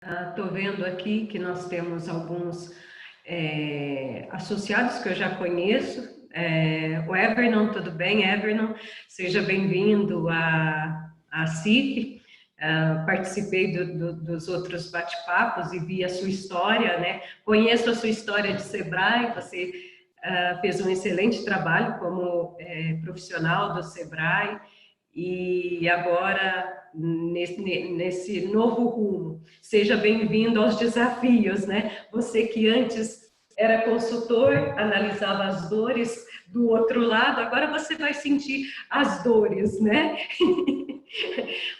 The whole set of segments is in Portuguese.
Estou vendo aqui que nós temos alguns associados que eu já conheço. O Evernon, tudo bem, Evernon? Seja bem-vindo à CIF. Participei dos outros bate-papos e vi a sua história, né? Conheço a sua história de Sebrae, você fez um excelente trabalho como profissional do Sebrae e agora nesse novo rumo. Seja bem-vindo aos desafios, né? Você que antes era consultor, analisava as dores do outro lado, agora você vai sentir as dores, né?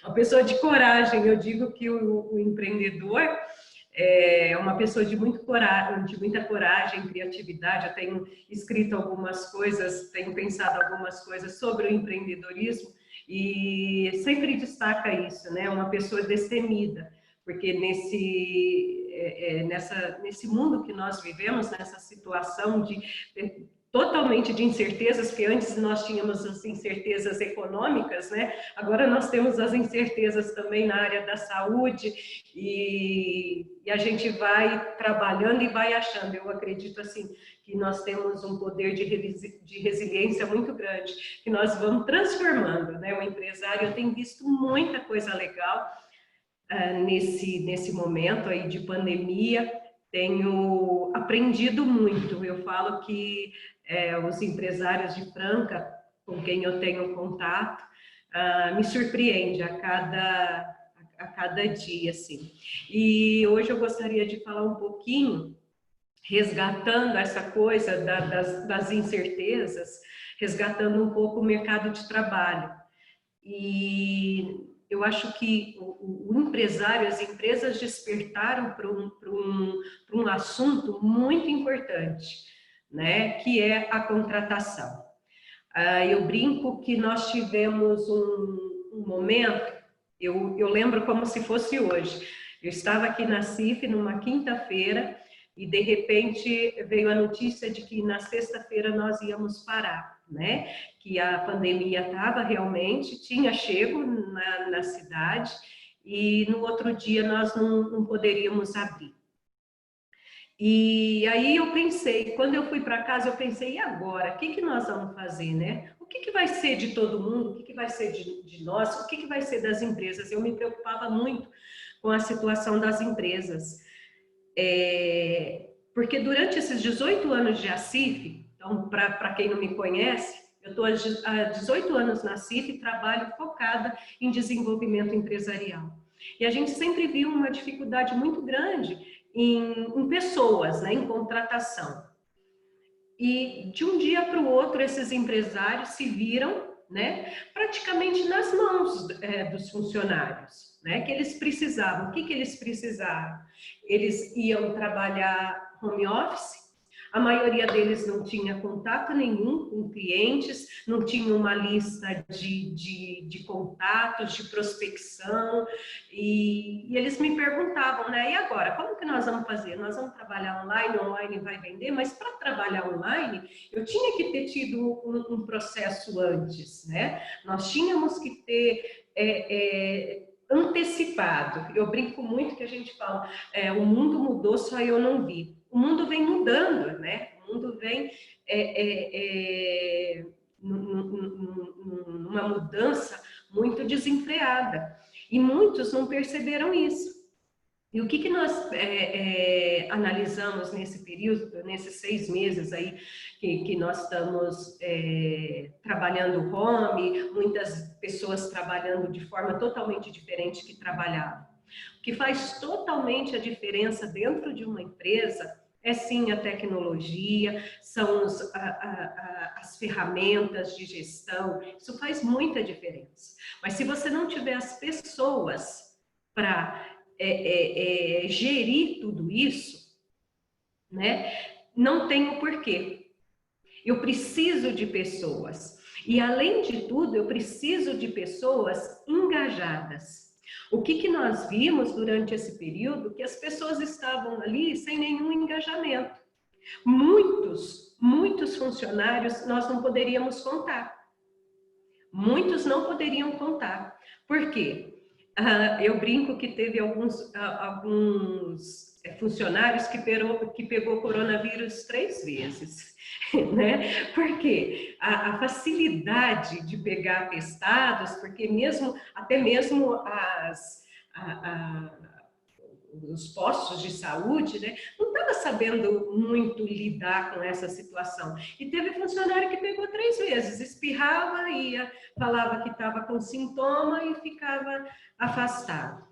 Uma pessoa de coragem, eu digo que o empreendedor é uma pessoa de muita coragem, criatividade. Eu tenho escrito algumas coisas, tenho pensado algumas coisas sobre o empreendedorismo e sempre destaca isso, né? Uma pessoa destemida, porque nesse mundo que nós vivemos, nessa situação totalmente de incertezas, que antes nós tínhamos as incertezas econômicas, né? Agora nós temos as incertezas também na área da saúde e a gente vai trabalhando e vai achando. Eu acredito assim que nós temos um poder de resiliência muito grande, que nós vamos transformando, né? O empresário tem visto muita coisa legal nesse momento aí de pandemia. Tenho aprendido muito. Eu falo que os empresários de Franca, com quem eu tenho contato, me surpreende a cada dia, assim. E hoje eu gostaria de falar um pouquinho, resgatando essa coisa das incertezas, resgatando um pouco o mercado de trabalho. E eu acho que o empresário, as empresas despertaram para um assunto muito importante, né, que é a contratação. Eu brinco que nós tivemos um momento, eu lembro como se fosse hoje. Eu estava aqui na CIF numa quinta-feira e de repente veio a notícia de que na sexta-feira nós íamos parar, né? Que a pandemia estava realmente, tinha chego na cidade e no outro dia nós não poderíamos abrir. E aí eu pensei, quando eu fui para casa, eu pensei, e agora? O que nós vamos fazer, né? O que vai ser de todo mundo? O que vai ser de nós? O que vai ser das empresas? Eu me preocupava muito com a situação das empresas. Porque durante esses 18 anos de ACIF, então, para quem não me conhece, eu estou há 18 anos na CIF e trabalho focada em desenvolvimento empresarial. E a gente sempre viu uma dificuldade muito grande em pessoas, né, em contratação. E de um dia para o outro, esses empresários se viram, né, praticamente nas mãos dos funcionários, né, que eles precisavam. O que eles precisavam? Eles iam trabalhar home office. A maioria deles não tinha contato nenhum com clientes, não tinha uma lista de contatos, de prospecção, e eles me perguntavam, né, e agora, como que nós vamos fazer? Nós vamos trabalhar online vai vender, mas para trabalhar online, eu tinha que ter tido um processo antes, né? Nós tínhamos que ter antecipado. Eu brinco muito que a gente fala, o mundo mudou, só eu não vi. O mundo vem mudando, né? O mundo vem numa mudança muito desenfreada. E muitos não perceberam isso. E o que nós analisamos nesse período, nesses 6 meses aí que nós estamos trabalhando home, muitas pessoas trabalhando de forma totalmente diferente que trabalhavam. O que faz totalmente a diferença dentro de uma empresa é sim a tecnologia, são as ferramentas de gestão, isso faz muita diferença. Mas se você não tiver as pessoas para gerir tudo isso, né, não tem o porquê. Eu preciso de pessoas. E, além de tudo, eu preciso de pessoas engajadas. O que nós vimos durante esse período? Que as pessoas estavam ali sem nenhum engajamento. Muitos funcionários nós não poderíamos contar. Muitos não poderiam contar. Por quê? Eu brinco que teve alguns funcionários que pegou coronavírus 3 vezes, né? Porque a facilidade de pegar atestados, porque até mesmo os postos de saúde, né, não estava sabendo muito lidar com essa situação. E teve funcionário que pegou 3 vezes, espirrava, ia, falava que estava com sintoma e ficava afastado.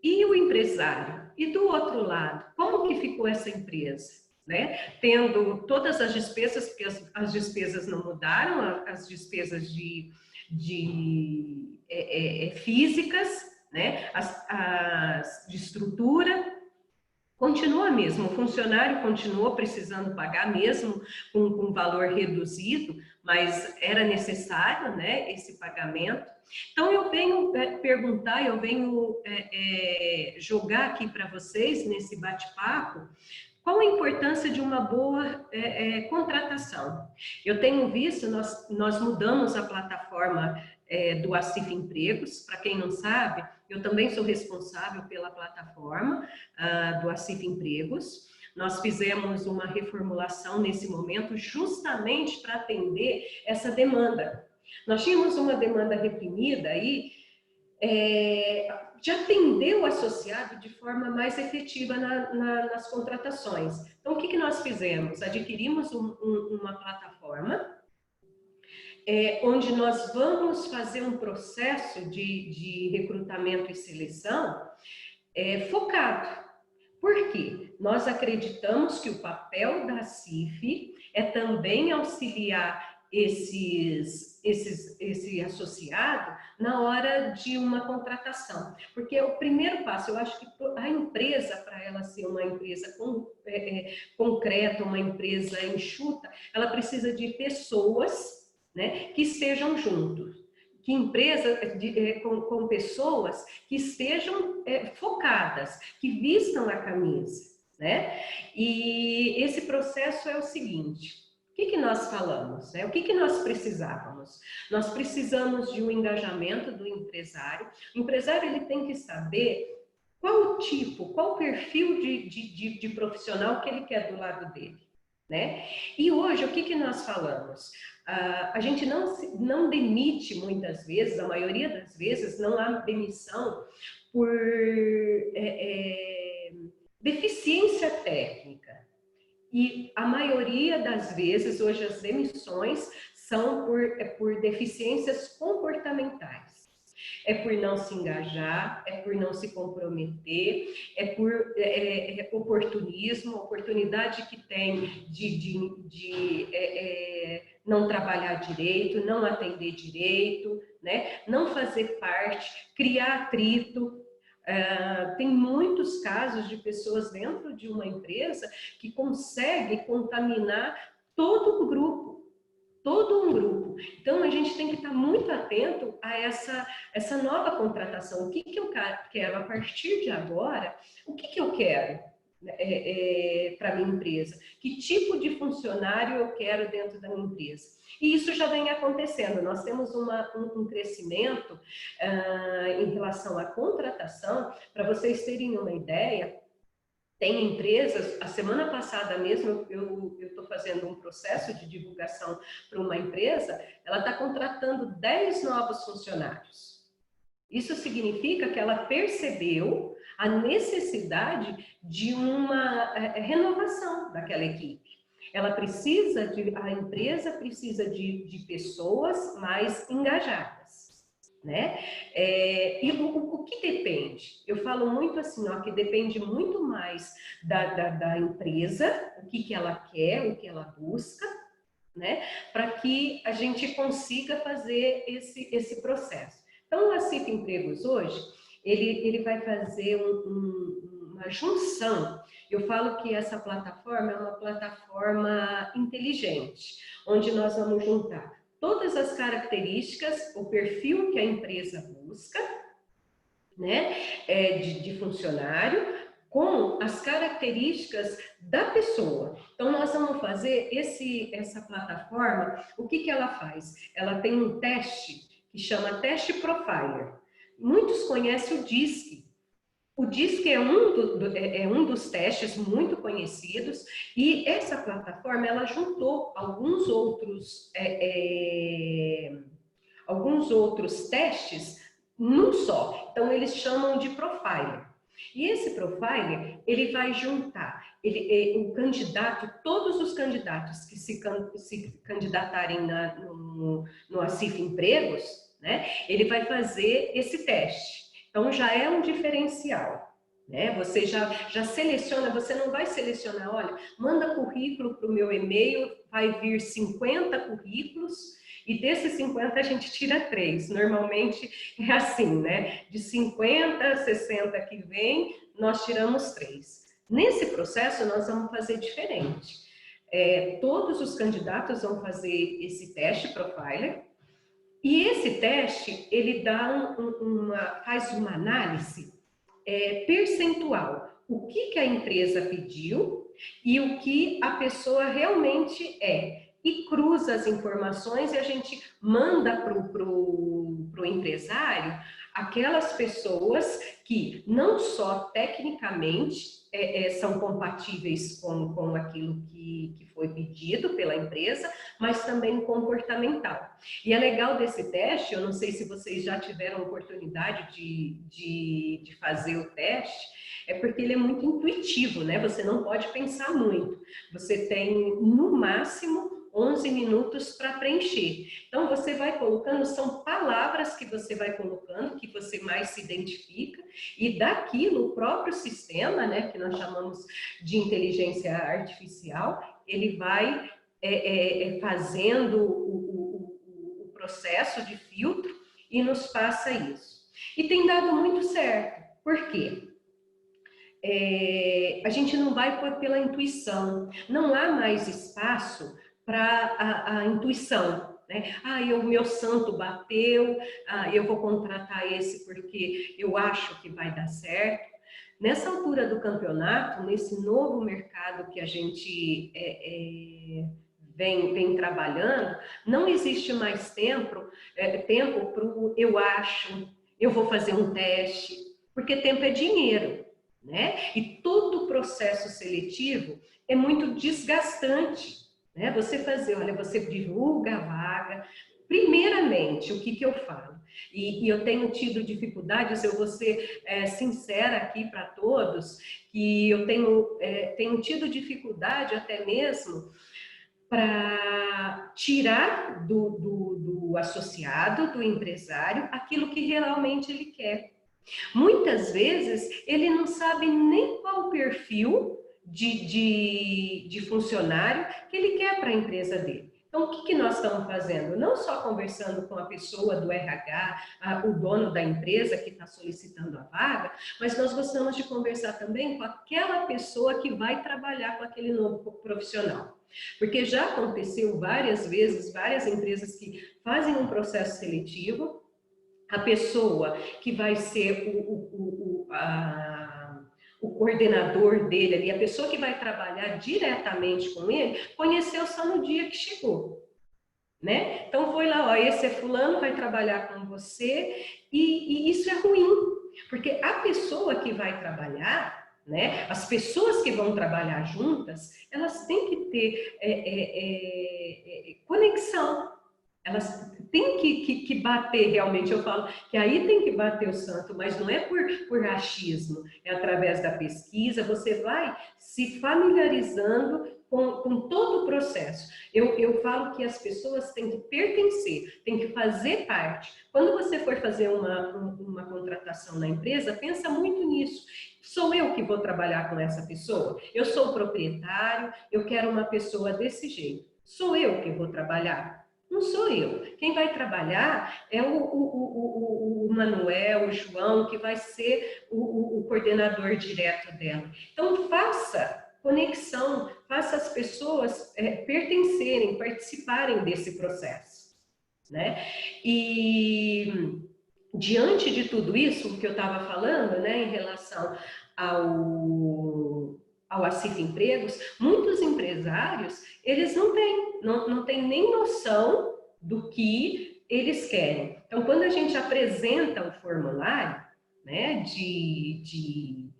E o empresário? E do outro lado, como que ficou essa empresa? Né? Tendo todas as despesas, porque as despesas não mudaram, as despesas físicas, né? De estrutura, continua mesmo, o funcionário continuou precisando pagar mesmo com valor reduzido, mas era necessário, né, esse pagamento. Então eu venho perguntar, eu venho jogar aqui para vocês nesse bate-papo, qual a importância de uma boa contratação? Eu tenho visto, nós mudamos a plataforma do Acif Empregos. Para quem não sabe, eu também sou responsável pela plataforma do Acif Empregos. Nós fizemos uma reformulação nesse momento justamente para atender essa demanda. Nós tínhamos uma demanda reprimida aí, de atender o associado de forma mais efetiva nas contratações. Então, o que nós fizemos? Adquirimos uma plataforma onde nós vamos fazer um processo de recrutamento e seleção focado. Por quê? Nós acreditamos que o papel da CIF é também auxiliar esse associado na hora de uma contratação. Porque o primeiro passo, eu acho que a empresa, para ela ser uma empresa concreta, uma empresa enxuta, ela precisa de pessoas, né, que estejam juntos. Que empresa com pessoas que estejam focadas, que vistam a camisa, né? E esse processo é o seguinte: o que nós falamos, né? O que nós precisávamos? Nós precisamos de um engajamento do empresário. O empresário ele tem que saber qual o tipo, qual o perfil de profissional que ele quer do lado dele, né? E hoje, o que nós falamos? A gente não demite muitas vezes, a maioria das vezes, não há demissão por deficiência técnica. E a maioria das vezes, hoje, as demissões são por deficiências comportamentais. É por não se engajar, é por não se comprometer, é por oportunismo, oportunidade que tem de não trabalhar direito, não atender direito, né? Não fazer parte, criar atrito. Tem muitos casos de pessoas dentro de uma empresa que conseguem contaminar todo um grupo. Então, a gente tem que estar muito atento a essa nova contratação. O que eu quero a partir de agora? O que eu quero para a minha empresa? Que tipo de funcionário eu quero dentro da minha empresa? E isso já vem acontecendo. Nós temos um crescimento em relação à contratação. Para vocês terem uma ideia, tem empresas, a semana passada mesmo, eu estou fazendo um processo de divulgação para uma empresa, ela está contratando 10 novos funcionários. Isso significa que ela percebeu a necessidade de uma renovação daquela equipe. A empresa precisa de pessoas mais engajadas. Né? E o que depende? Eu falo muito assim, ó, que depende muito mais da empresa, o que ela quer, o que ela busca, né? Para que a gente consiga fazer esse processo. Então, o Acif Empregos hoje, ele vai fazer uma junção. Eu falo que essa plataforma é uma plataforma inteligente, onde nós vamos juntar todas as características, o perfil que a empresa busca, né, de funcionário, com as características da pessoa. Então, nós vamos fazer essa plataforma, o que ela faz? Ela tem um teste que chama Teste Profiler. muitos conhecem o DISC. O DISC é um dos testes muito conhecidos, e essa plataforma ela juntou alguns outros testes num só. Então, eles chamam de profiler. E esse profiler, ele vai juntar o candidato, todos os candidatos que se candidatarem no Acif Empregos, né, ele vai fazer esse teste. Então, já é um diferencial, né? Você já seleciona, você não vai selecionar, olha, manda currículo para o meu e-mail, vai vir 50 currículos, e desses 50 a gente tira 3. Normalmente é assim, né? De 50, 60 que vem, nós tiramos 3. Nesse processo, nós vamos fazer diferente. Todos os candidatos vão fazer esse teste profiler, e esse teste, ele dá faz uma análise percentual. O que a empresa pediu e o que a pessoa realmente é. E cruza as informações e a gente manda para o empresário aquelas pessoas que não só tecnicamente são compatíveis com aquilo que foi pedido pela empresa, mas também comportamental. E é legal desse teste, eu não sei se vocês já tiveram oportunidade de fazer o teste, é porque ele é muito intuitivo, né? Você não pode pensar muito. Você tem, no máximo, 11 minutos para preencher. Então, você vai colocando, são palavras que você vai colocando, que você mais se identifica, e daquilo o próprio sistema, né, que nós chamamos de inteligência artificial, ele vai fazendo o processo de filtro e nos passa isso. E tem dado muito certo. Por quê? A gente não vai pela intuição. Não há mais espaço para a intuição, né? O meu santo bateu, eu vou contratar esse porque eu acho que vai dar certo. Nessa altura do campeonato, nesse novo mercado que a gente vem trabalhando, não existe mais tempo para o eu acho, eu vou fazer um teste, porque tempo é dinheiro, né? E todo o processo seletivo é muito desgastante, né? Você divulga a vaga. Primeiramente, o que eu falo? E eu tenho tido dificuldades, eu vou ser sincera aqui para todos, que eu tenho tido dificuldade até mesmo para tirar do associado, do empresário, aquilo que realmente ele quer. Muitas vezes, ele não sabe nem qual o perfil de funcionário que ele quer para a empresa dele. Então, o que nós estamos fazendo? Não só conversando com a pessoa do RH, o dono da empresa que está solicitando a vaga, mas nós gostamos de conversar também com aquela pessoa que vai trabalhar com aquele novo profissional. Porque já aconteceu várias vezes, várias empresas que fazem um processo seletivo, a pessoa que vai ser o coordenador dele ali, a pessoa que vai trabalhar diretamente com ele, conheceu só no dia que chegou, né? Então foi lá, ó, esse é fulano, vai trabalhar com você, e isso é ruim, porque a pessoa que vai trabalhar, né, as pessoas que vão trabalhar juntas, elas têm que ter conexão. Elas têm que bater realmente, eu falo que aí tem que bater o santo, mas não é por achismo, é através da pesquisa, você vai se familiarizando com todo o processo. Eu falo que as pessoas têm que pertencer, têm que fazer parte. Quando você for fazer uma contratação na empresa, pensa muito nisso. Sou eu que vou trabalhar com essa pessoa? Eu sou o proprietário, eu quero uma pessoa desse jeito. Sou eu que vou trabalhar? Não sou eu. Quem vai trabalhar é o Manuel, o João, que vai ser o coordenador direto dela. Então, faça conexão, faça as pessoas pertencerem, participarem desse processo, né? E diante de tudo isso que eu estava falando, né, em relação ao Acif Empregos, muitos empresários, eles não têm nem noção do que eles querem. Então, quando a gente apresenta o formulário, né, de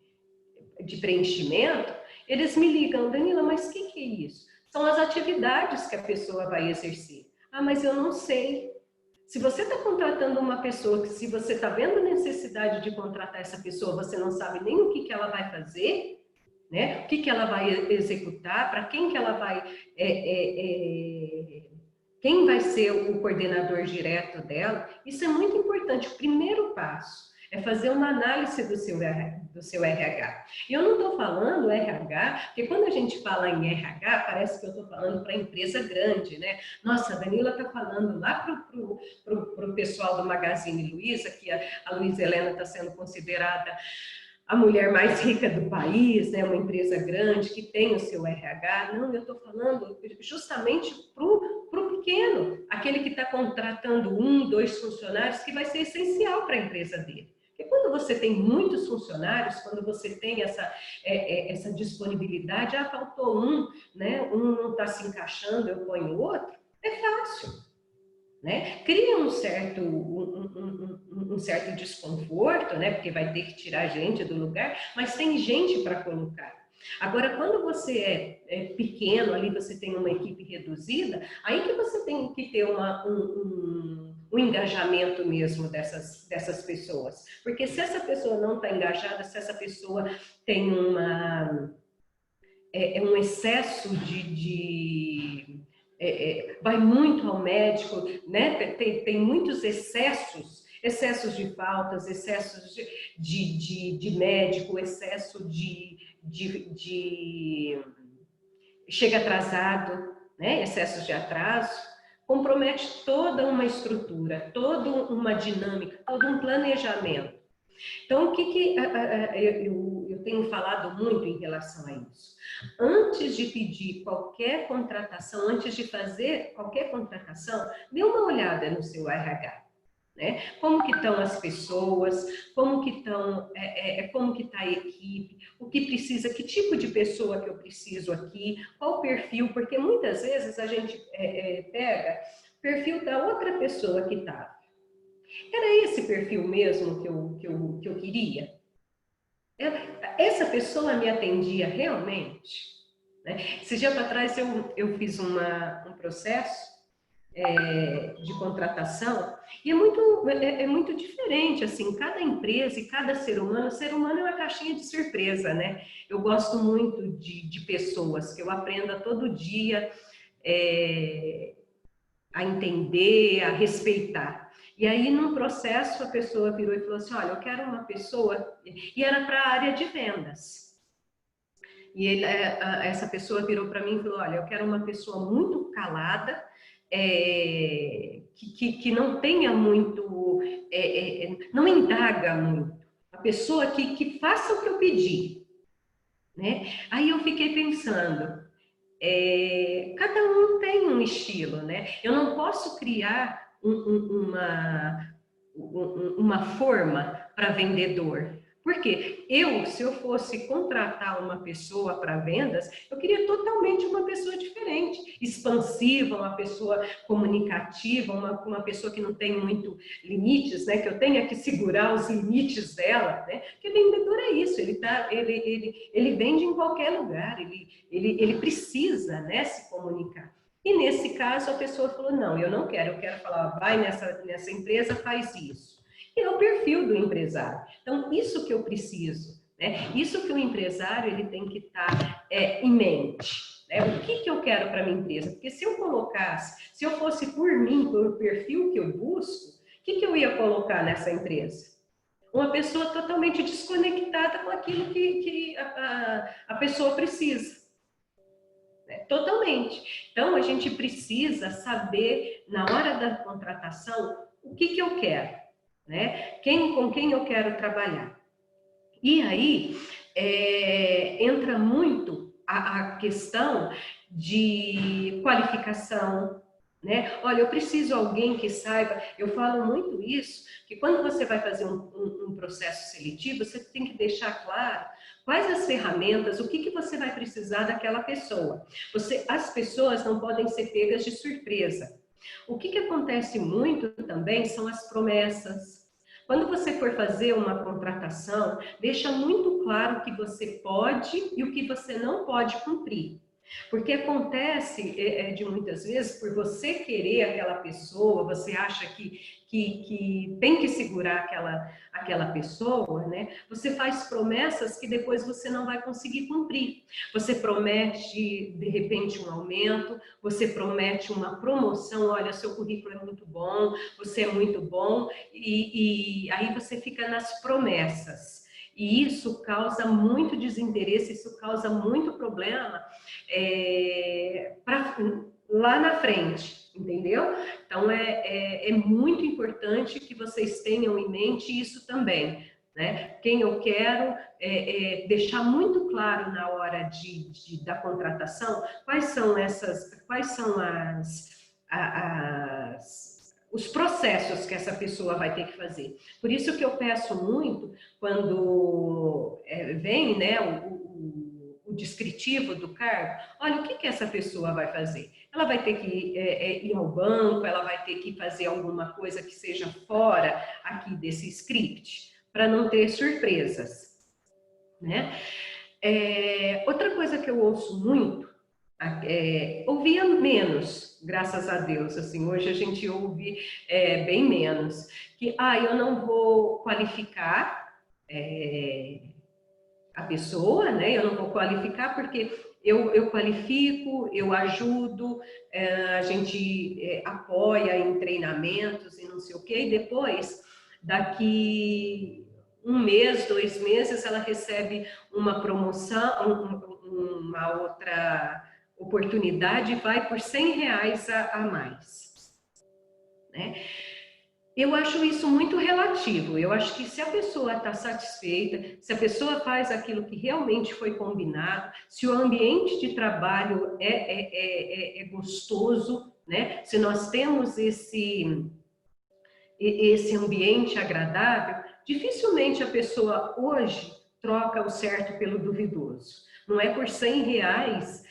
preenchimento, eles me ligam, Danila, mas o que é isso? São as atividades que a pessoa vai exercer. Ah, mas eu não sei. Se você está contratando uma pessoa, que se você está vendo necessidade de contratar essa pessoa, você não sabe nem o que ela vai fazer, né? O que ela vai executar, para quem que ela vai... quem vai ser o coordenador direto dela, isso é muito importante. O primeiro passo é fazer uma análise do seu RH. E eu não estou falando RH, porque quando a gente fala em RH, parece que eu estou falando para empresa grande, né? Nossa, a Danila está falando lá para o pessoal do Magazine Luiza, que a Luiza Helena está sendo considerada a mulher mais rica do país, né? Uma empresa grande que tem o seu RH. Não, eu estou falando justamente para o pequeno, aquele que está contratando 1, 2 funcionários, que vai ser essencial para a empresa dele. Porque quando você tem muitos funcionários, quando você tem essa disponibilidade, faltou um, né? Um não está se encaixando, eu ponho outro, é fácil. Né? Cria um certo desconforto, né? Porque vai ter que tirar gente do lugar, mas tem gente para colocar. Agora, quando você é pequeno, ali você tem uma equipe reduzida, aí que você tem que ter um engajamento mesmo dessas pessoas. Porque se essa pessoa não está engajada, se essa pessoa tem um excesso vai muito ao médico, né? Tem muitos excessos de faltas, excessos de médico, excesso chega atrasado, né? Excessos de atraso, compromete toda uma estrutura, toda uma dinâmica, todo um planejamento. Então, o que eu tenho falado muito em relação a isso? Antes de pedir qualquer contratação, antes de fazer qualquer contratação, dê uma olhada no seu RH. Né? Como que estão as pessoas, como que está a equipe, o que precisa, que tipo de pessoa que eu preciso aqui, qual o perfil, porque muitas vezes a gente pega o perfil da outra pessoa que estava. Era esse perfil mesmo que eu queria? Essa pessoa me atendia realmente? Né? Esse dia para trás eu fiz um processo de contratação e é muito diferente, assim, cada empresa e cada ser humano, o ser humano é uma caixinha de surpresa, né? Eu gosto muito de pessoas, que eu aprenda todo dia a entender, a respeitar. E aí, num processo, a pessoa virou e falou assim, olha, eu quero uma pessoa... E era para a área de vendas. E essa pessoa virou para mim e falou, olha, eu quero uma pessoa muito calada, que não tenha muito... não indaga muito. A pessoa que faça o que eu pedi. Né? Aí eu fiquei pensando... cada um tem um estilo, né? Eu não posso criar uma forma para vendedor. Porque se eu fosse contratar uma pessoa para vendas, eu queria totalmente uma pessoa diferente, expansiva, uma pessoa comunicativa, uma pessoa que não tem muito limites, né? Que eu tenha que segurar os limites dela, né? Porque vendedor é isso, ele vende em qualquer lugar, ele precisa, né, se comunicar. E nesse caso a pessoa falou, não, eu não quero, eu quero falar, vai nessa empresa, faz isso. E é o perfil do empresário. Então, isso que eu preciso, né? Isso que o empresário ele tem que estar em mente. Né? O que eu quero para a minha empresa? Porque se eu fosse por mim, pelo perfil que eu busco, o que eu ia colocar nessa empresa? Uma pessoa totalmente desconectada com aquilo que a pessoa precisa. Totalmente. Então, a gente precisa saber, na hora da contratação, o que eu quero, né? Com quem eu quero trabalhar. E aí, entra muito a questão de qualificação, né? Olha, eu preciso de alguém que saiba, eu falo muito isso, que quando você vai fazer um processo seletivo, você tem que deixar claro quais as ferramentas, o que você vai precisar daquela pessoa. As pessoas não podem ser pegas de surpresa. O que acontece muito também são as promessas. Quando você for fazer uma contratação, deixa muito claro o que você pode e o que você não pode cumprir. Porque acontece de muitas vezes, por você querer aquela pessoa, você acha que tem que segurar aquela pessoa, né? Você faz promessas que depois você não vai conseguir cumprir. Você promete, de repente, um aumento, você promete uma promoção, olha, seu currículo é muito bom, você é muito bom, e aí você fica nas promessas. E isso causa muito desinteresse, isso causa muito problema lá na frente, entendeu? Então, é muito importante que vocês tenham em mente isso também, né? Quem eu quero deixar muito claro na hora da contratação quais são os processos que essa pessoa vai ter que fazer. Por isso que eu peço muito, quando vem, né, o descritivo do cargo, olha, o que essa pessoa vai fazer? Ela vai ter que ir ao banco, ela vai ter que fazer alguma coisa que seja fora aqui desse script, para não ter surpresas, né? Outra coisa que eu ouço muito, ouvia menos, graças a Deus, assim, hoje a gente ouve bem menos, que, eu não vou qualificar a pessoa, né? Eu não vou qualificar porque eu qualifico, eu ajudo, a gente apoia em treinamentos e não sei o quê, e depois, daqui 1 mês, 2 meses, ela recebe uma promoção, uma outra oportunidade e vai por R$100 a mais, né? Eu acho isso muito relativo. Eu acho que se a pessoa está satisfeita, se a pessoa faz aquilo que realmente foi combinado, se o ambiente de trabalho é gostoso, né? Se nós temos esse ambiente agradável, dificilmente a pessoa hoje troca o certo pelo duvidoso. Não é por R$100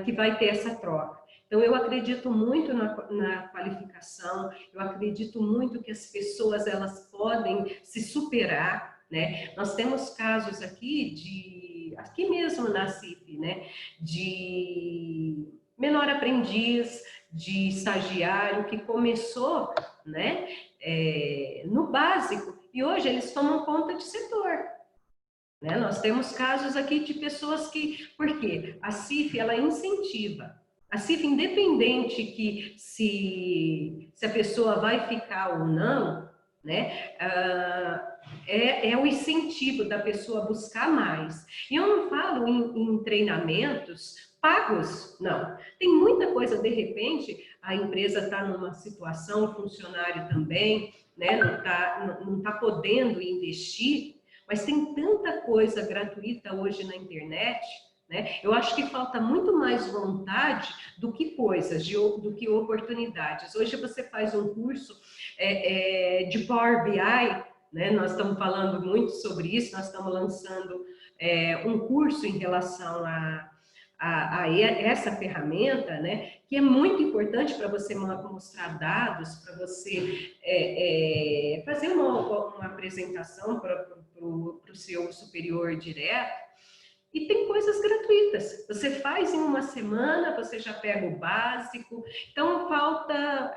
que vai ter essa troca. Então, eu acredito muito na qualificação, eu acredito muito que as pessoas elas podem se superar, né? Nós temos casos aqui mesmo na CIP, né? De menor aprendiz, de estagiário que começou, né? No básico, e hoje eles tomam conta de setor. Né? Nós temos casos aqui de pessoas que, por quê? A CIF, ela incentiva. A CIF, independente que se a pessoa vai ficar ou não, né? É o incentivo da pessoa buscar mais. E eu não falo em treinamentos pagos, não. Tem muita coisa, de repente, a empresa está numa situação, o funcionário também, né? Não tá podendo investir, mas tem tanta coisa gratuita hoje na internet, né? Eu acho que falta muito mais vontade do que coisas, do que oportunidades. Hoje você faz um curso de Power BI, né? Nós estamos falando muito sobre isso, nós estamos lançando um curso em relação a essa ferramenta, né, que é muito importante para você mostrar dados, para você fazer uma apresentação para o seu superior direto, e tem coisas gratuitas. Você faz em uma semana, você já pega o básico, então falta...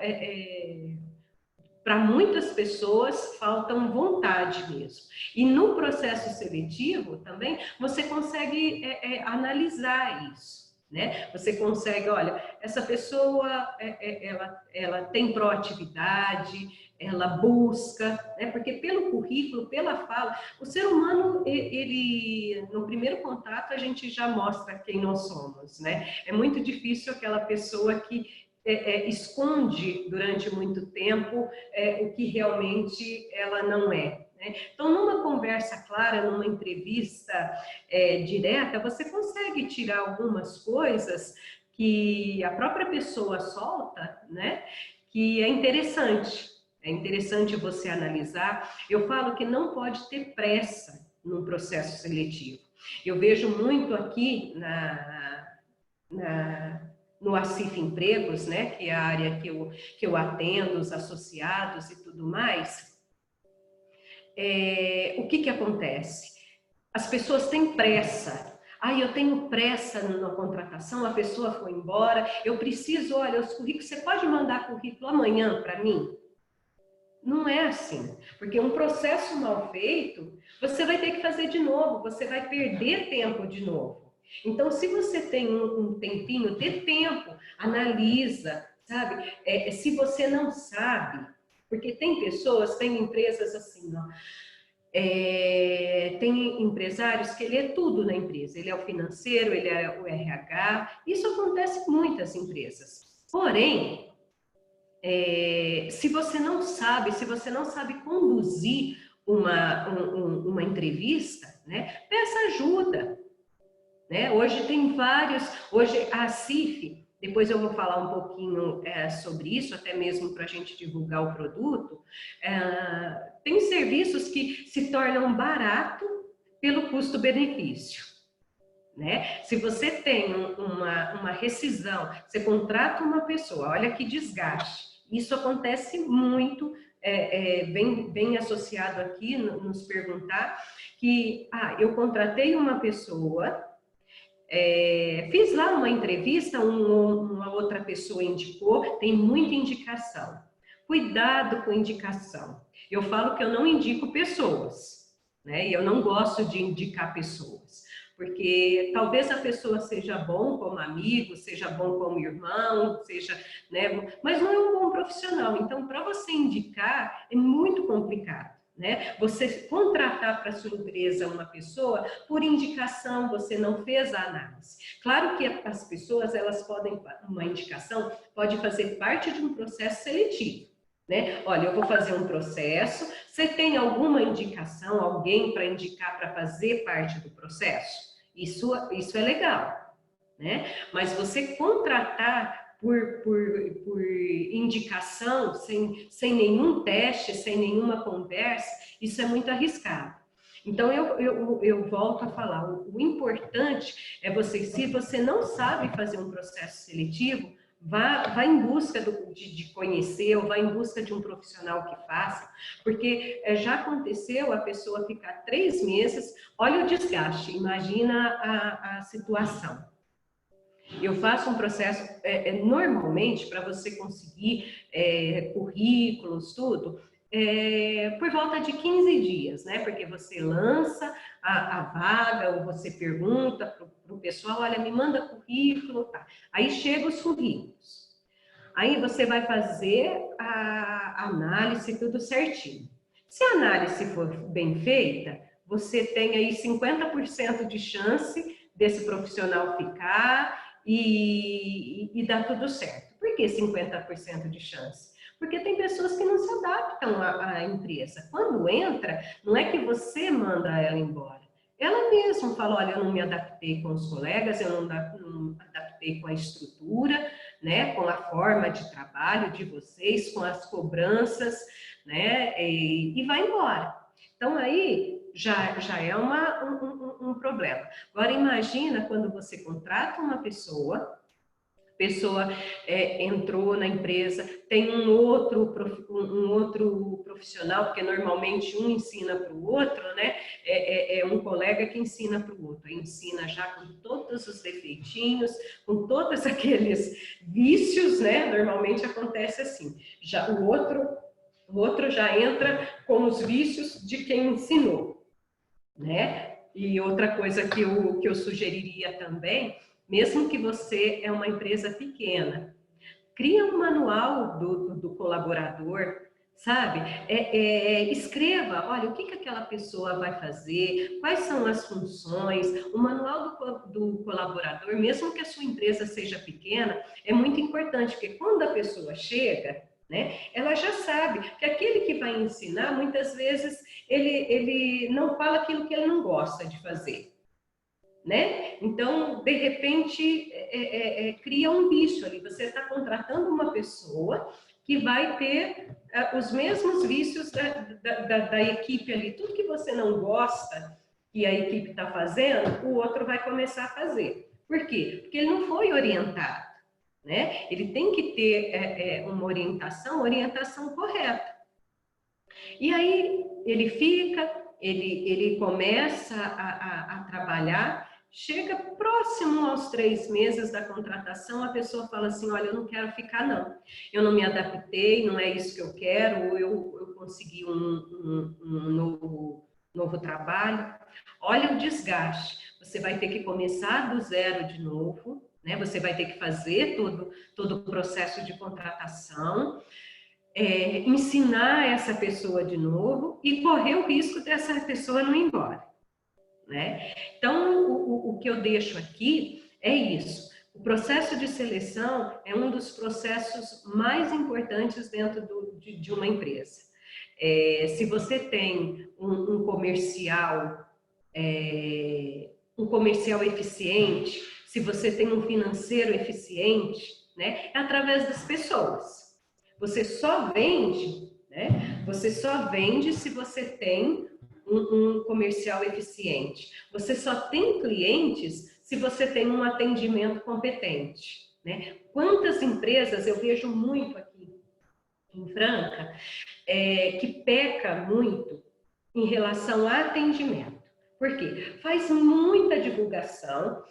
para muitas pessoas, faltam vontade mesmo. E no processo seletivo também, você consegue analisar isso. Né? Você consegue, olha, essa pessoa, ela tem proatividade, ela busca, né? Porque pelo currículo, pela fala, o ser humano, ele, no primeiro contato, a gente já mostra quem nós somos, né? É muito difícil aquela pessoa que esconde durante muito tempo o que realmente ela não é. Né? Então, numa conversa clara, numa entrevista direta, você consegue tirar algumas coisas que a própria pessoa solta, né? Que é interessante. É interessante você analisar. Eu falo que não pode ter pressa no processo seletivo. Eu vejo muito aqui no Acif Empregos, né, que é a área que eu atendo, os associados e tudo mais, o que acontece? As pessoas têm pressa. Eu tenho pressa na contratação, a pessoa foi embora, eu preciso, olha, os currículos, você pode mandar currículo amanhã para mim? Não é assim, porque um processo mal feito, você vai ter que fazer de novo, você vai perder tempo de novo. Então, se você tem um tempinho, dê tempo, analisa, sabe? Se você não sabe, porque tem pessoas, tem empresas assim, ó, tem empresários que ele é tudo na empresa, ele é o financeiro, ele é o RH, isso acontece em muitas empresas. Porém, se você não sabe conduzir uma entrevista, né, peça ajuda. Né? Hoje tem vários, hoje a CIF, depois eu vou falar um pouquinho sobre isso, até mesmo para a gente divulgar o produto, tem serviços que se tornam barato pelo custo-benefício. Né? Se você tem uma rescisão, você contrata uma pessoa, olha que desgaste. Isso acontece muito, bem associado aqui, nos perguntar, que eu contratei uma pessoa, fiz lá uma entrevista, uma outra pessoa indicou, tem muita indicação. Cuidado com indicação. Eu falo que eu não indico pessoas, né? E eu não gosto de indicar pessoas. Porque talvez a pessoa seja bom como amigo, seja bom como irmão, seja, né? Mas não é um bom profissional. Então, para você indicar, é muito complicado, né? Você contratar para sua empresa uma pessoa por indicação, você não fez a análise. Claro que as pessoas, elas podem, uma indicação pode fazer parte de um processo seletivo. Né? Olha, eu vou fazer um processo, você tem alguma indicação, alguém para indicar para fazer parte do processo? Isso é legal, né? Mas você contratar por indicação, sem nenhum teste, sem nenhuma conversa, isso é muito arriscado. Então, eu volto a falar, o importante é se você não sabe fazer um processo seletivo, vá em busca de conhecer, ou vá em busca de um profissional que faça, porque já aconteceu a pessoa ficar 3 meses, olha o desgaste, imagina a situação. Eu faço um processo, normalmente, para você conseguir currículos, tudo, por volta de 15 dias, né? Porque você lança a vaga, ou você pergunta para o pessoal, olha, me manda currículo, tá. Aí chegam os currículos. Aí você vai fazer a análise, tudo certinho. Se a análise for bem feita, você tem aí 50% de chance desse profissional ficar e dar tudo certo. Por que 50% de chance? Porque tem pessoas que não se adaptam à empresa. Quando entra, não é que você manda ela embora. Ela mesma fala, olha, eu não me adaptei com os colegas, eu não adaptei com a estrutura, né, com a forma de trabalho de vocês, com as cobranças, né, e vai embora. Então, aí já é um problema. Agora, imagina quando você contrata uma pessoa entrou na empresa, tem um outro profissional, porque normalmente um ensina para o outro, né? É um colega que ensina para o outro, ensina já com todos os defeitinhos, com todos aqueles vícios, né? Normalmente acontece assim, já o outro já entra com os vícios de quem ensinou, né? E outra coisa que eu sugeriria também, mesmo que você é uma empresa pequena, cria um manual do colaborador, sabe? Escreva, olha, o que aquela pessoa vai fazer, quais são as funções, o manual do colaborador, mesmo que a sua empresa seja pequena, é muito importante, porque quando a pessoa chega, né, ela já sabe que aquele que vai ensinar, muitas vezes, ele não fala aquilo que ele não gosta de fazer. Né? Então, de repente, cria um vício ali. Você está contratando uma pessoa que vai ter os mesmos vícios da equipe ali. Tudo que você não gosta que a equipe está fazendo, o outro vai começar a fazer. Por quê? Porque ele não foi orientado. né? Ele tem que ter uma orientação correta. E aí ele fica, ele começa a trabalhar, chega próximo aos 3 meses da contratação, a pessoa fala assim, olha, eu não quero ficar não, eu não me adaptei, não é isso que eu quero, ou eu consegui um novo trabalho. Olha o desgaste, você vai ter que começar do zero de novo, né? Você vai ter que fazer todo o processo de contratação, ensinar essa pessoa de novo e correr o risco dessa pessoa não ir embora, né? Então, o que eu deixo aqui é isso. O processo de seleção é um dos processos mais importantes dentro de uma empresa. Se você tem um comercial eficiente, se você tem um financeiro eficiente, né, é através das pessoas. Você só vende, né? Você só vende se você tem um comercial eficiente. Você só tem clientes se você tem um atendimento competente, né? Quantas empresas eu vejo muito aqui em Franca que peca muito em relação a atendimento. Por quê? Faz muita divulgação.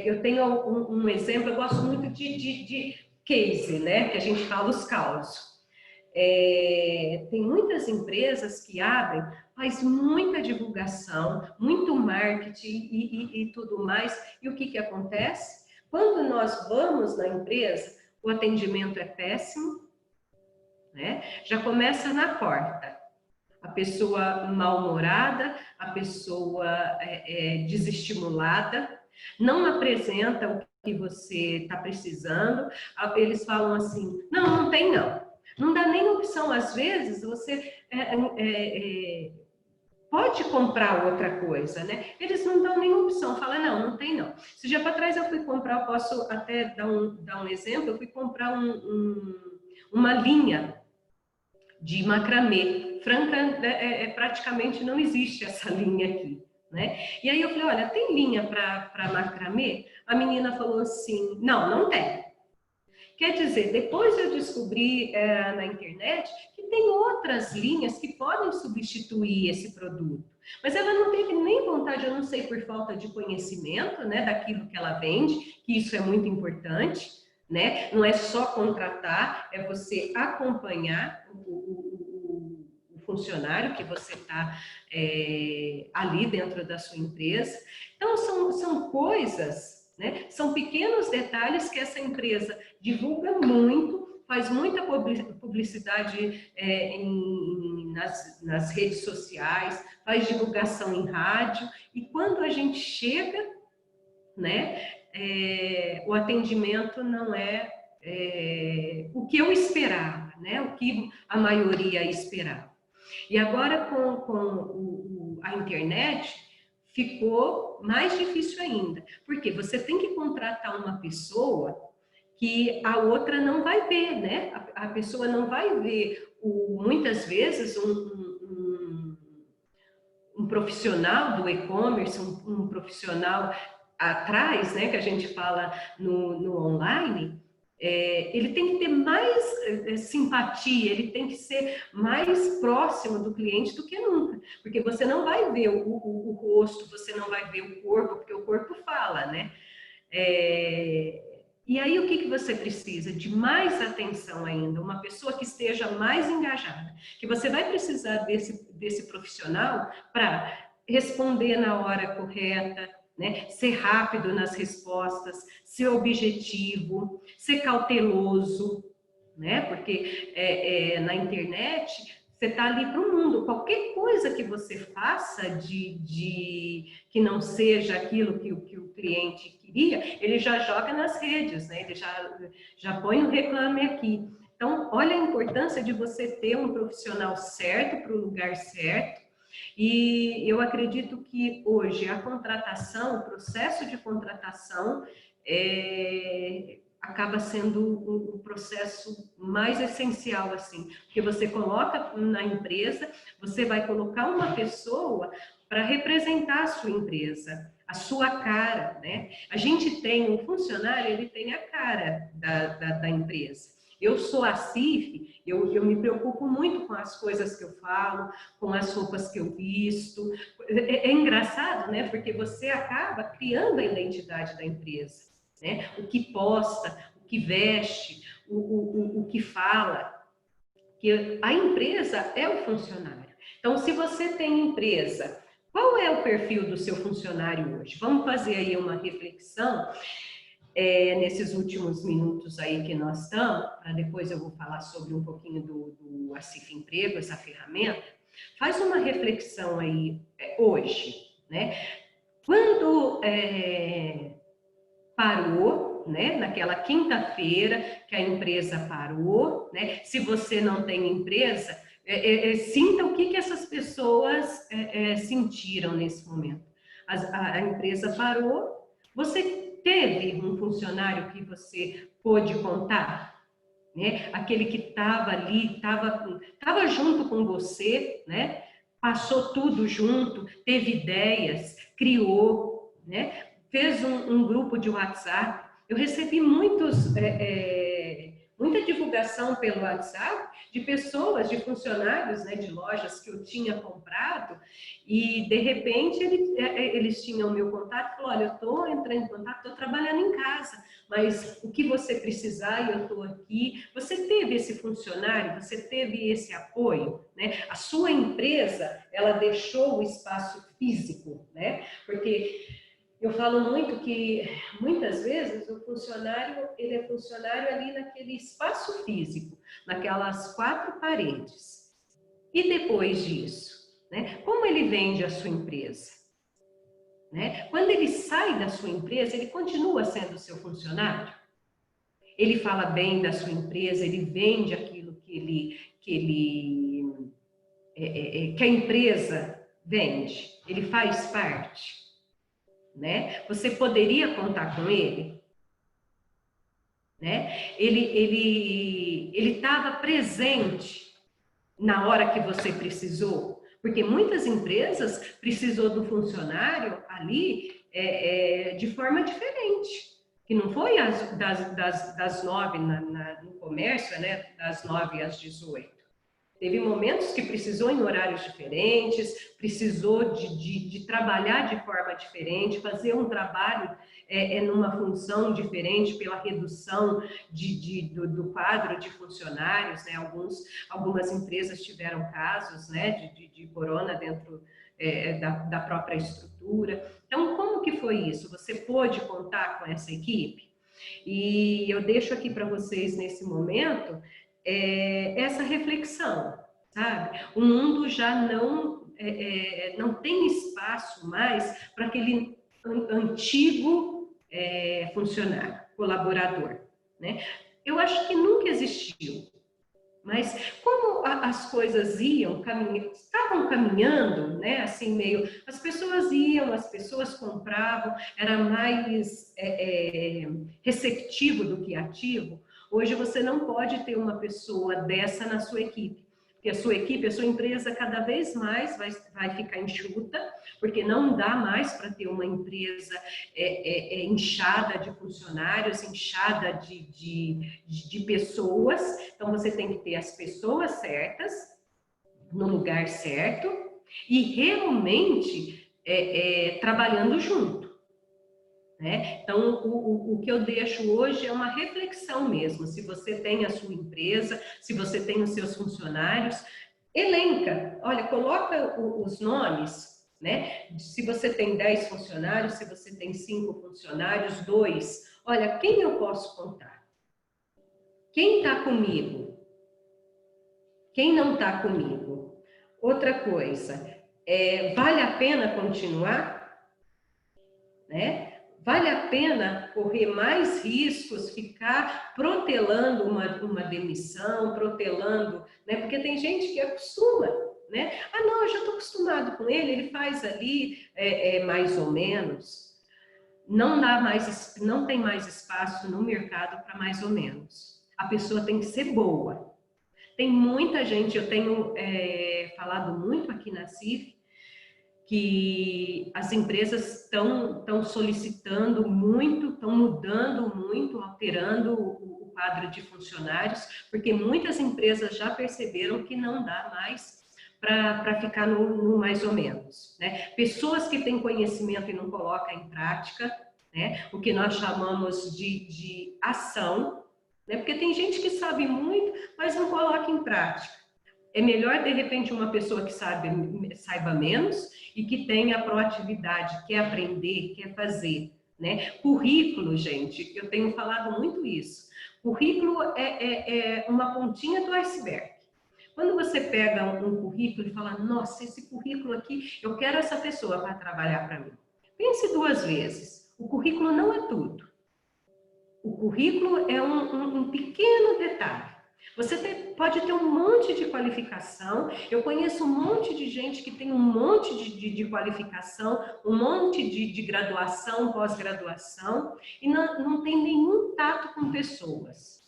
Eu tenho um exemplo, eu gosto muito de case, né? Que a gente fala os causos. Tem muitas empresas que abrem, faz muita divulgação, muito marketing e tudo mais. E o que acontece? Quando nós vamos na empresa, o atendimento é péssimo, né? Já começa na porta. A pessoa mal-humorada, a pessoa desestimulada, não apresenta o que você está precisando. Eles falam assim, não tem não. Não dá nem opção. Às vezes, você pode comprar outra coisa, né? Eles não dão nem opção. Fala, não tem não. Esse dia para trás eu fui comprar, eu posso até dar um exemplo, eu fui comprar uma linha de macramê. Franca, praticamente não existe essa linha aqui, né? E aí eu falei, olha, tem linha para macramê? A menina falou assim, não tem. Quer dizer, depois eu descobri na internet que tem outras linhas que podem substituir esse produto. Mas ela não teve nem vontade, eu não sei, por falta de conhecimento, né, daquilo que ela vende, que isso é muito importante, né? Não é só contratar, é você acompanhar o funcionário que você está ali dentro da sua empresa. Então, são coisas, né? São pequenos detalhes que essa empresa divulga muito, faz muita publicidade nas redes sociais, faz divulgação em rádio, e quando a gente chega, né, o atendimento não é o que eu esperava, né, o que a maioria esperava. E agora com a internet, ficou mais difícil ainda, porque você tem que contratar uma pessoa que a outra não vai ver, né? A pessoa não vai ver, muitas vezes, um profissional do e-commerce, um profissional atrás, né, que a gente fala no online, ele tem que ter mais simpatia, ele tem que ser mais próximo do cliente do que nunca, porque você não vai ver o rosto, você não vai ver o corpo, porque o corpo fala, né? E aí o que você precisa? De mais atenção ainda, uma pessoa que esteja mais engajada, que você vai precisar desse profissional para responder na hora correta, né? Ser rápido nas respostas, ser objetivo, ser cauteloso, né? Porque na internet você está ali para o mundo. Qualquer coisa que você faça que não seja aquilo que o cliente queria, ele já joga nas redes, né? Ele já põe um reclame aqui. Então, olha a importância de você ter um profissional certo para o lugar certo. E eu acredito que hoje a contratação, o processo de contratação acaba sendo o processo mais essencial, assim, porque você coloca na empresa, você vai colocar uma pessoa para representar a sua empresa. a sua cara, né? A gente tem, um funcionário, ele tem a cara da empresa. Eu sou a CIF, eu me preocupo muito com as coisas que eu falo, com as roupas que eu visto. É engraçado, né? Porque você acaba criando a identidade da empresa, né? O que posta, o que veste, o que fala. Que a empresa é o funcionário. Então, se você tem empresa, qual é o perfil do seu funcionário hoje? Vamos fazer aí uma reflexão nesses últimos minutos aí que nós estamos, para depois eu vou falar sobre um pouquinho do Acif Emprego, essa ferramenta. Faz uma reflexão aí hoje, né? Quando parou, né? Naquela quinta-feira que a empresa parou, né? Se você não tem empresa, sinta o que essas pessoas sentiram nesse momento. A empresa parou, você teve um funcionário que você pôde contar, né? Aquele que estava ali, estava junto com você, né? Passou tudo junto, teve ideias, criou, né? Fez um grupo de WhatsApp. Eu recebi muita divulgação pelo WhatsApp de pessoas, de funcionários, né, de lojas que eu tinha comprado e, de repente, eles tinham o meu contato e falaram, olha, eu estou entrando em contato, estou trabalhando em casa, mas o que você precisar, eu estou aqui. Você teve esse funcionário, você teve esse apoio, né? A sua empresa, ela deixou o espaço físico, né? Porque eu falo muito que, muitas vezes, o funcionário, ele é funcionário ali naquele espaço físico, naquelas 4 paredes. E depois disso, né? Como ele vende a sua empresa? Né? Quando ele sai da sua empresa, ele continua sendo seu funcionário? Ele fala bem da sua empresa, ele vende aquilo que a empresa vende, ele faz parte? Né? Você poderia contar com ele? Né? Ele estava presente na hora que você precisou? Porque muitas empresas precisou do funcionário ali de forma diferente. Que não foi das 9 no comércio, né? Das 9 às 18. Teve momentos que precisou em horários diferentes, precisou de trabalhar de forma diferente, fazer um trabalho numa função diferente pela redução do quadro de funcionários, né? Algumas empresas tiveram casos, né, de corona dentro da própria estrutura. Então, como que foi isso? Você pôde contar com essa equipe? E eu deixo aqui para vocês, nesse momento, essa reflexão, sabe? O mundo já não tem espaço mais para aquele antigo funcionário, colaborador, né? Eu acho que nunca existiu. Mas como as coisas estavam caminhando, né, assim meio, as pessoas iam, as pessoas compravam, era mais receptivo do que ativo. Hoje você não pode ter uma pessoa dessa na sua equipe, porque a sua equipe, a sua empresa cada vez mais vai ficar enxuta, porque não dá mais para ter uma empresa inchada de funcionários, inchada de pessoas. Então você tem que ter as pessoas certas, no lugar certo, e realmente trabalhando junto. Né? Então, o que eu deixo hoje é uma reflexão mesmo. Se você tem a sua empresa, se você tem os seus funcionários, elenca, olha, coloca os nomes, né? Se você tem 10 funcionários, se você tem 5 funcionários, 2, olha, quem eu posso contar? Quem está comigo? Quem não está comigo? Outra coisa, vale a pena continuar? Né? Vale a pena correr mais riscos, ficar protelando uma demissão, protelando, né? Porque tem gente que acostuma, né? Ah, não, eu já estou acostumado com ele faz ali mais ou menos. Não tem mais espaço no mercado para mais ou menos. A pessoa tem que ser boa. Tem muita gente, eu tenho falado muito aqui na CIF, que as empresas estão solicitando muito, estão mudando muito, alterando o quadro de funcionários, porque muitas empresas já perceberam que não dá mais para ficar no mais ou menos, né? Pessoas que têm conhecimento e não colocam em prática, né? O que nós chamamos de ação, né? Porque tem gente que sabe muito, mas não coloca em prática. É melhor, de repente, uma pessoa que saiba menos e que tenha proatividade, quer aprender, quer fazer, né? Currículo, gente, eu tenho falado muito isso. Currículo é uma pontinha do iceberg. Quando você pega um currículo e fala, nossa, esse currículo aqui, eu quero essa pessoa para trabalhar para mim. Pense duas vezes. O currículo não é tudo. O currículo é um pequeno detalhe. Você pode ter um monte de qualificação. Eu conheço um monte de gente que tem um monte de qualificação, um monte de graduação, pós-graduação, e não tem nenhum tato com pessoas.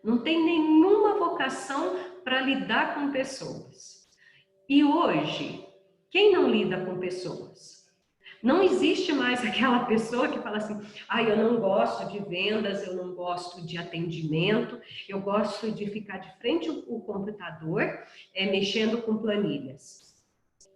Não tem nenhuma vocação para lidar com pessoas. E hoje, quem não lida com pessoas? Não existe mais aquela pessoa que fala assim, eu não gosto de vendas, eu não gosto de atendimento, eu gosto de ficar de frente ao computador, mexendo com planilhas.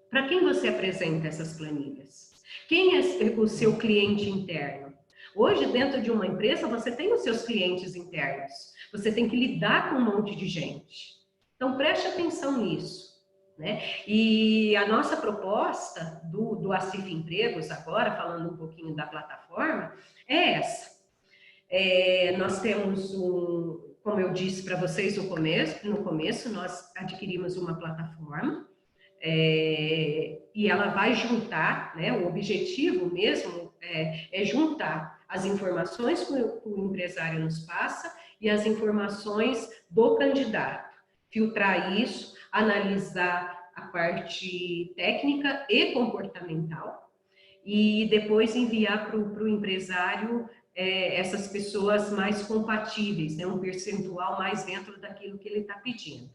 Para quem você apresenta essas planilhas? Quem é o seu cliente interno? Hoje, dentro de uma empresa, você tem os seus clientes internos. Você tem que lidar com um monte de gente. Então, preste atenção nisso. Né? E a nossa proposta do Acif Empregos, agora falando um pouquinho da plataforma, é essa. Nós temos como eu disse para vocês no começo, nós adquirimos uma plataforma e ela vai juntar, né? O objetivo mesmo é juntar as informações que o empresário nos passa e as informações do candidato, filtrar isso, analisar a parte técnica e comportamental e depois enviar para o empresário essas pessoas mais compatíveis, né? Um percentual mais dentro daquilo que ele está pedindo.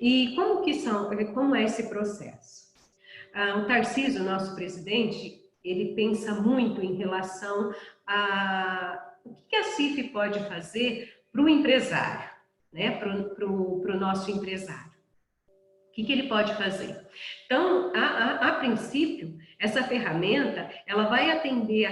E como é esse processo? O Tarcísio, nosso presidente, ele pensa muito em relação a o que a CIF pode fazer para o empresário, né? Para o nosso empresário. O que ele pode fazer? Então, a princípio, essa ferramenta, ela vai atender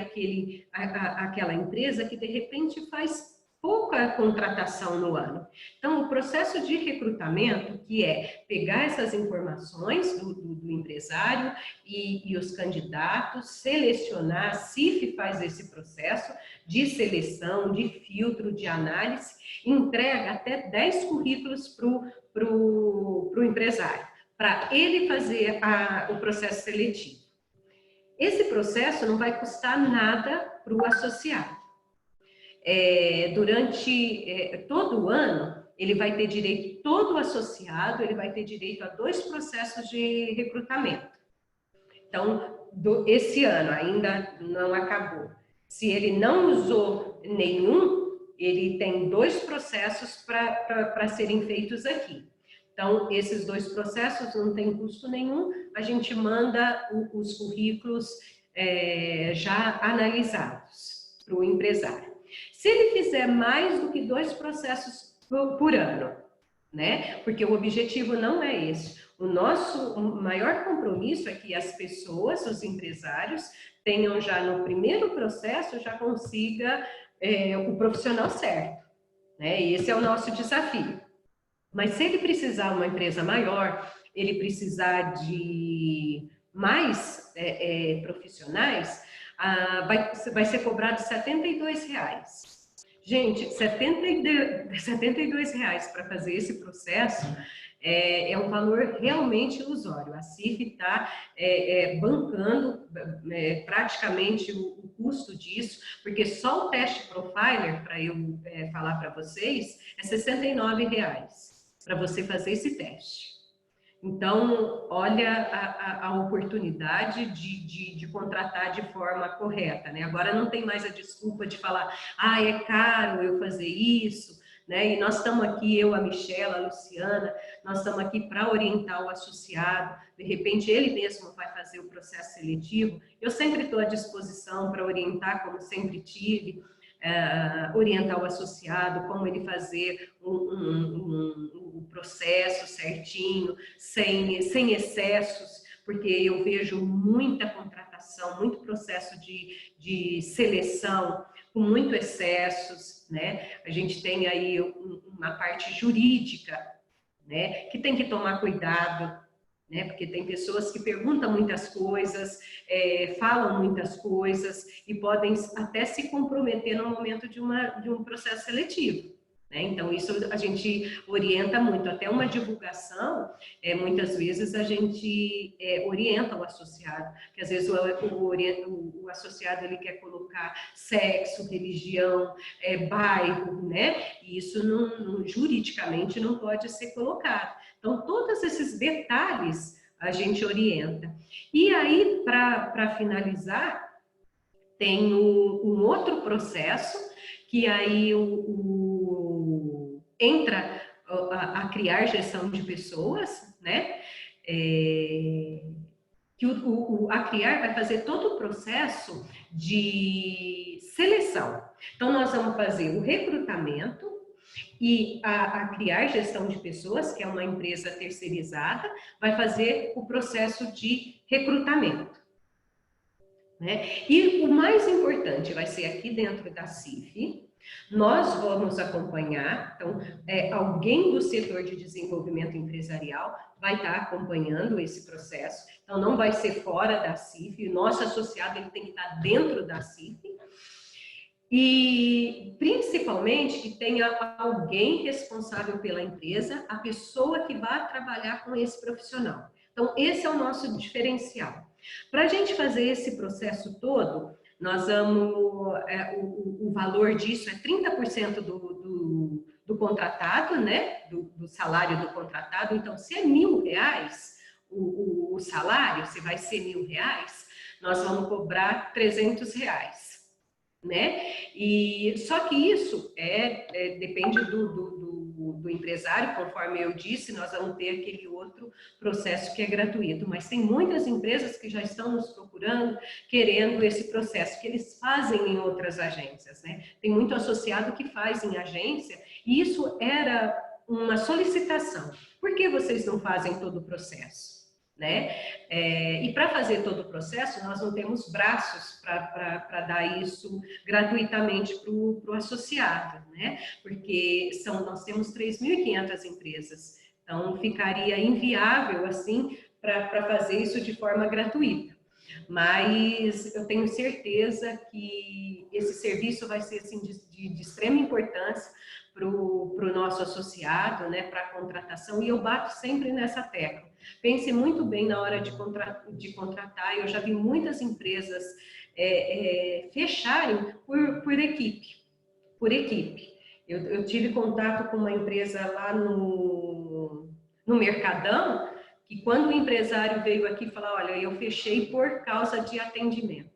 aquela empresa que, de repente, faz pouca contratação no ano. Então, o processo de recrutamento, que é pegar essas informações do empresário e os candidatos, selecionar, a CIF faz esse processo de seleção, de filtro, de análise, entrega até 10 currículos para o empresário, para ele fazer o processo seletivo. Esse processo não vai custar nada para o associado. Durante todo o ano, ele vai ter direito, todo associado, ele vai ter direito a 2 processos de recrutamento. Então, esse ano ainda não acabou. Se ele não usou nenhum, ele tem 2 processos para serem feitos aqui. Então, esses 2 processos não tem custo nenhum, a gente manda os currículos já analisados para o empresário. Se ele fizer mais do que 2 processos por ano, né? Porque o objetivo não é esse. O nosso maior compromisso é que as pessoas, os empresários, tenham já no primeiro processo, já consiga o profissional certo, né? E esse é o nosso desafio. Mas se ele precisar uma empresa maior, ele precisar de mais profissionais, vai ser cobrado R$72. Gente, R$72 para fazer esse processo é um valor realmente ilusório. A CIF está bancando praticamente o custo disso, porque só o teste Profiler, para eu falar para vocês, é R$69 para você fazer esse teste. Então, olha a oportunidade de contratar de forma correta, né? Agora não tem mais a desculpa de falar, é caro eu fazer isso. né? E nós estamos aqui, eu, a Michela, a Luciana, nós estamos aqui para orientar o associado. De repente, ele mesmo vai fazer o processo seletivo. Eu sempre estou à disposição para orientar, como sempre tive, orientar o associado, como ele fazer o processo certinho, sem excessos, porque eu vejo muita contratação, muito processo de seleção com muito excessos, né? A gente tem aí uma parte jurídica, né, que tem que tomar cuidado, né? Porque tem pessoas que perguntam muitas coisas, falam muitas coisas e podem até se comprometer no momento de um processo seletivo, né? Então, isso a gente orienta muito. Até uma divulgação, muitas vezes a gente orienta o associado, que às vezes o associado ele quer colocar sexo, religião, bairro, né? E isso juridicamente não pode ser colocado. Então, todos esses detalhes a gente orienta. E aí, para finalizar, tem um outro processo, que aí entra a criar gestão de pessoas, né? Que a criar vai fazer todo o processo de seleção. Então, nós vamos fazer o recrutamento, e a criar gestão de pessoas, que é uma empresa terceirizada, vai fazer o processo de recrutamento, né? E o mais importante vai ser aqui dentro da CIF, nós vamos acompanhar, então, alguém do setor de desenvolvimento empresarial vai estar acompanhando esse processo, então não vai ser fora da CIF, o nosso associado ele tem que estar dentro da CIF, e principalmente que tenha alguém responsável pela empresa, a pessoa que vai trabalhar com esse profissional. Então, esse é o nosso diferencial. Para a gente fazer esse processo todo, nós vamos, o valor disso é 30% do contratado, né? Do salário do contratado. Então, se é R$1.000 o salário, se vai ser R$1.000, nós vamos cobrar R$300. Né? E só que isso depende do empresário, conforme eu disse, nós vamos ter aquele outro processo que é gratuito, mas tem muitas empresas que já estão nos procurando, querendo esse processo, que eles fazem em outras agências, né? Tem muito associado que faz em agência, e isso era uma solicitação. Por que vocês não fazem todo o processo? Né? E para fazer todo o processo, nós não temos braços para dar isso gratuitamente para o associado, né? Porque nós temos 3.500 empresas, então ficaria inviável assim para fazer isso de forma gratuita. Mas eu tenho certeza que esse serviço vai ser assim, de extrema importância para o nosso associado, né, para a contratação, e eu bato sempre nessa tecla. Pense muito bem na hora de contratar. Eu já vi muitas empresas fecharem por equipe. Eu tive contato com uma empresa lá no Mercadão, que quando o empresário veio aqui falar, olha, eu fechei por causa de atendimento.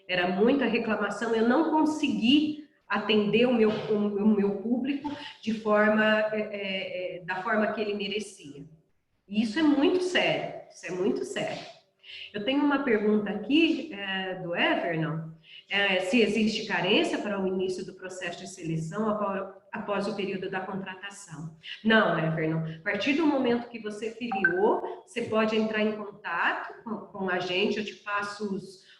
Era muita reclamação, eu não consegui atender o meu público da forma que ele merecia. E isso é muito sério, isso é muito sério. Eu tenho uma pergunta aqui do Evernon, se existe carência para o início do processo de seleção após o período da contratação. Não, Evernon, a partir do momento que você filiou, você pode entrar em contato com a gente, eu te passo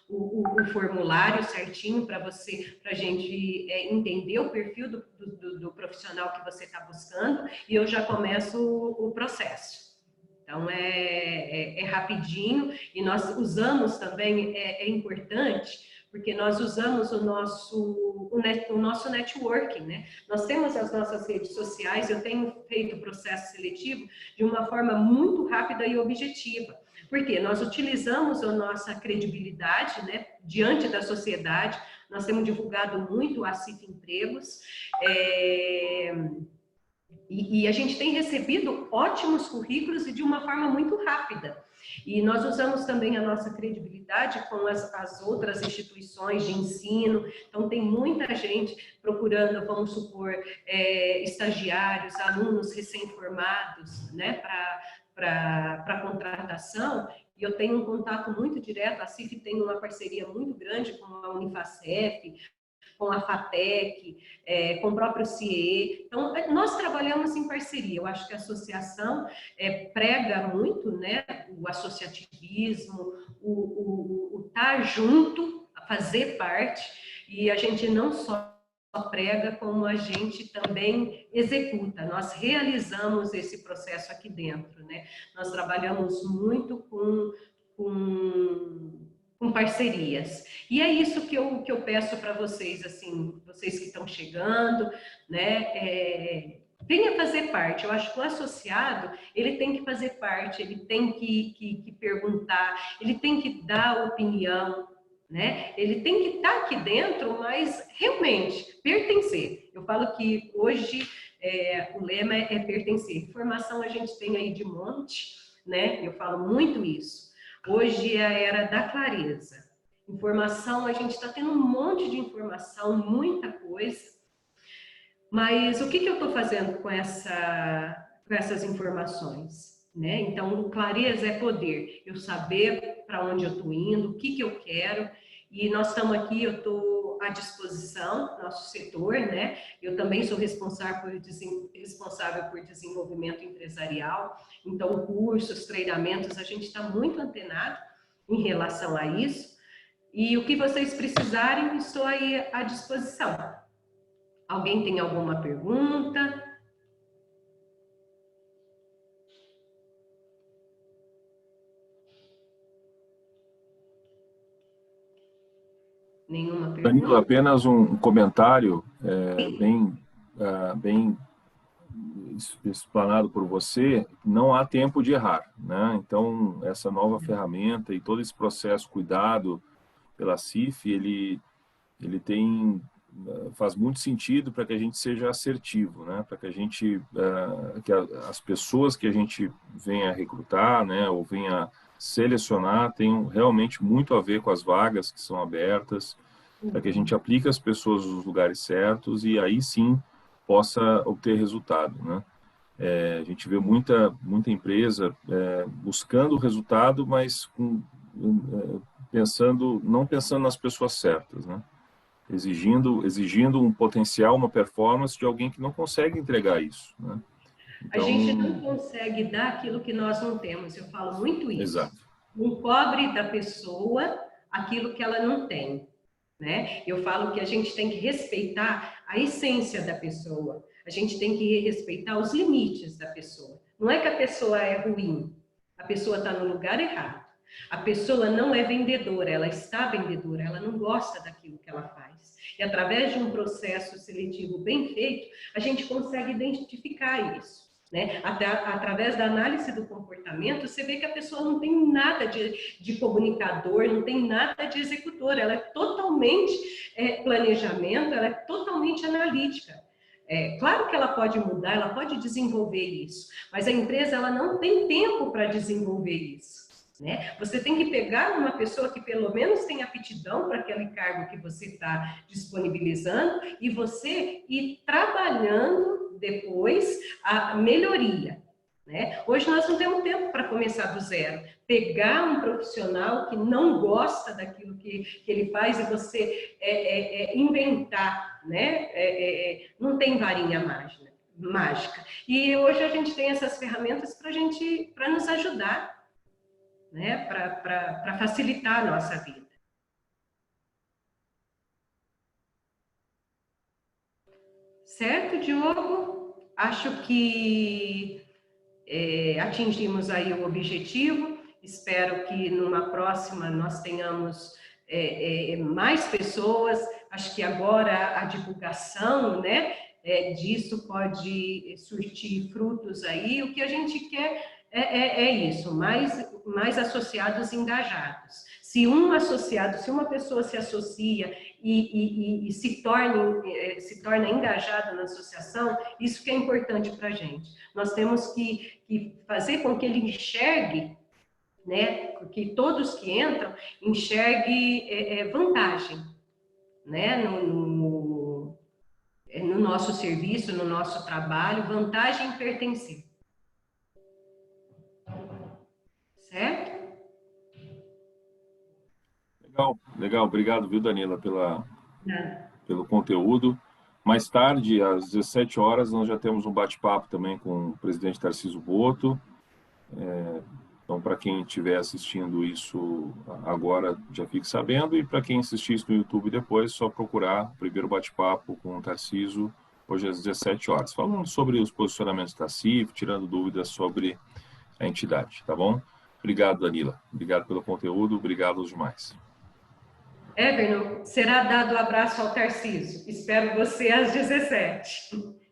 o formulário certinho para a gente entender o perfil do profissional que você está buscando, e eu já começo o processo. Então, é rapidinho, e nós usamos também, é importante, porque nós usamos o nosso networking, né? Nós temos as nossas redes sociais, eu tenho feito o processo seletivo de uma forma muito rápida e objetiva, porque nós utilizamos a nossa credibilidade, né, diante da sociedade, nós temos divulgado muito a CIF Empregos, e a gente tem recebido ótimos currículos e de uma forma muito rápida. E nós usamos também a nossa credibilidade com as outras instituições de ensino. Então, tem muita gente procurando, vamos supor, estagiários, alunos recém-formados, né, para contratação. E eu tenho um contato muito direto, a CIF tem uma parceria muito grande com a Unifacef, com a FATEC, com o próprio CIE. Então, nós trabalhamos em parceria. Eu acho que a associação prega muito, né, o associativismo, o estar junto, a fazer parte, e a gente não só prega, como a gente também executa. Nós realizamos esse processo aqui dentro, né? Nós trabalhamos muito com parcerias. E é isso que eu peço para vocês, assim, vocês que estão chegando, né? Venha fazer parte. Eu acho que o associado, ele tem que fazer parte, ele tem que perguntar, ele tem que dar opinião, né? Ele tem que estar aqui dentro, mas realmente pertencer. Eu falo que hoje o lema é pertencer. Informação a gente tem aí de monte, né? Eu falo muito isso. Hoje é a era da clareza. Informação, a gente está tendo um monte de informação, muita coisa. Mas o que eu estou fazendo com essas informações? Né? Então, clareza é poder. Eu saber para onde eu estou indo, o que eu quero. E nós estamos aqui, eu estou à disposição, nosso setor, né? Eu também sou responsável por desenvolvimento empresarial. Então, cursos, treinamentos, a gente está muito antenado em relação a isso. E o que vocês precisarem, estou aí à disposição. Alguém tem alguma pergunta? Nenhuma pergunta? Danilo, apenas um comentário bem explanado por você. Não há tempo de errar, né? Então, essa nova ferramenta e todo esse processo cuidado pela CIF, ele faz muito sentido para que a gente seja assertivo, né? Para que a gente, que as pessoas que a gente venha recrutar, né, ou venha selecionar, tenham realmente muito a ver com as vagas que são abertas, para que a gente aplique as pessoas nos lugares certos e aí sim possa obter resultado, né? A gente vê muita empresa buscando o resultado, mas não pensando nas pessoas certas, né? Exigindo um potencial, uma performance de alguém que não consegue entregar isso, né? Então, a gente não consegue dar aquilo que nós não temos, eu falo muito isso. Exato. Não cobre da pessoa aquilo que ela não tem, né? Eu falo que a gente tem que respeitar a essência da pessoa, a gente tem que respeitar os limites da pessoa. Não é que a pessoa é ruim, a pessoa está no lugar errado. A pessoa não é vendedora, ela está vendedora, ela não gosta daquilo que ela faz. E através de um processo seletivo bem feito, a gente consegue identificar isso. Né? Através da análise do comportamento, você vê que a pessoa não tem nada de comunicador, não tem nada de executor, ela é totalmente planejamento, ela é totalmente analítica. Claro que ela pode mudar, ela pode desenvolver isso, mas a empresa ela não tem tempo para desenvolver isso. Né? Você tem que pegar uma pessoa que pelo menos tem aptidão para aquele cargo que você está disponibilizando e você ir trabalhando depois a melhoria. Né? Hoje nós não temos tempo para começar do zero. Pegar um profissional que não gosta daquilo que ele faz e você inventar, né? Não tem varinha mágica. E hoje a gente tem essas ferramentas para nos ajudar, né, para facilitar a nossa vida. Certo, Diogo? Acho que atingimos aí o objetivo. Espero que numa próxima nós tenhamos mais pessoas. Acho que agora a divulgação, né, disso pode surtir frutos aí. O que a gente quer é isso, mais associados engajados. Se uma pessoa se associa e se torna engajada na associação, isso que é importante para a gente. Nós temos que fazer com que ele enxergue né? Que todos que entram enxerguem vantagem, né? No nosso serviço, no nosso trabalho, vantagem em pertencer. Certo? Legal, legal. Obrigado, viu, Danila, pelo conteúdo. Mais tarde, às 17 horas, nós já temos um bate-papo também com o presidente Tarcísio Boto. Então, para quem estiver assistindo isso agora, já fique sabendo. E para quem assistir isso no YouTube depois, só procurar o primeiro bate-papo com o Tarcísio, hoje às 17 horas. Falando sobre os posicionamentos da CIF, tirando dúvidas sobre a entidade, tá bom? Obrigado, Danila. Obrigado pelo conteúdo, obrigado aos demais. Everton, será dado um abraço ao Tarcísio. Espero você às 17.